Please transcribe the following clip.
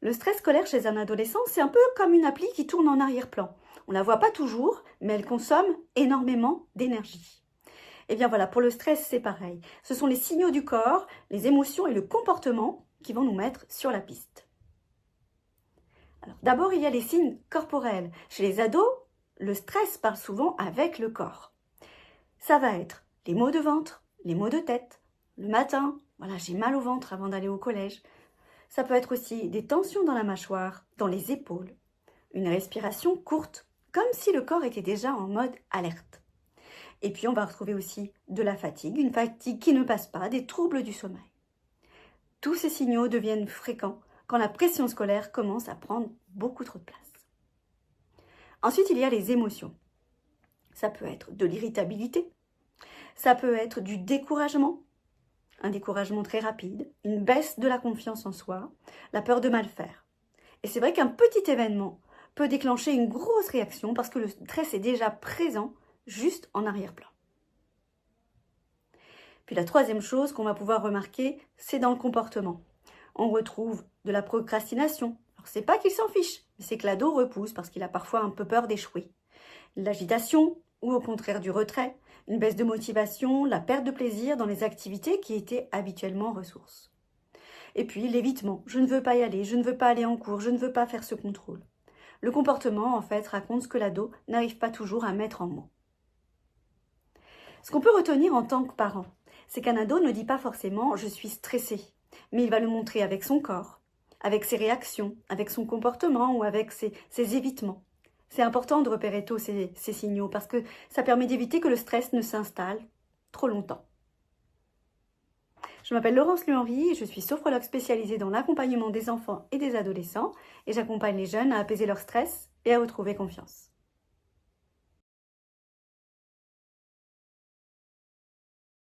Le stress scolaire chez un adolescent, c'est un peu comme une appli qui tourne en arrière-plan. On ne la voit pas toujours, mais elle consomme énormément d'énergie. Et bien voilà, pour le stress, c'est pareil. Ce sont les signaux du corps, les émotions et le comportement qui vont nous mettre sur la piste. Alors, d'abord, il y a les signes corporels. Chez les ados, le stress parle souvent avec le corps. Ça va être les maux de ventre, les maux de tête, le matin, voilà, j'ai mal au ventre avant d'aller au collège. Ça peut être aussi des tensions dans la mâchoire, dans les épaules, une respiration courte, comme si le corps était déjà en mode alerte. Et puis on va retrouver aussi de la fatigue, une fatigue qui ne passe pas, des troubles du sommeil. Tous ces signaux deviennent fréquents quand la pression scolaire commence à prendre beaucoup trop de place. Ensuite, il y a les émotions. Ça peut être de l'irritabilité, ça peut être du découragement, un découragement très rapide, une baisse de la confiance en soi, la peur de mal faire. Et c'est vrai qu'un petit événement peut déclencher une grosse réaction parce que le stress est déjà présent juste en arrière-plan. Puis la troisième chose qu'on va pouvoir remarquer, c'est dans le comportement. On retrouve de la procrastination. Alors c'est pas qu'il s'en fiche, mais c'est que l'ado repousse parce qu'il a parfois un peu peur d'échouer. L'agitation ou au contraire du retrait, une baisse de motivation, la perte de plaisir dans les activités qui étaient habituellement ressources. Et puis l'évitement, je ne veux pas y aller, je ne veux pas aller en cours, je ne veux pas faire ce contrôle. Le comportement, en fait, raconte ce que l'ado n'arrive pas toujours à mettre en mots. Ce qu'on peut retenir en tant que parent, c'est qu'un ado ne dit pas forcément « je suis stressé », mais il va le montrer avec son corps, avec ses réactions, avec son comportement ou avec ses évitements. C'est important de repérer tous ces signaux parce que ça permet d'éviter que le stress ne s'installe trop longtemps. Je m'appelle Laurence Luhenry et je suis sophrologue spécialisée dans l'accompagnement des enfants et des adolescents et j'accompagne les jeunes à apaiser leur stress et à retrouver confiance.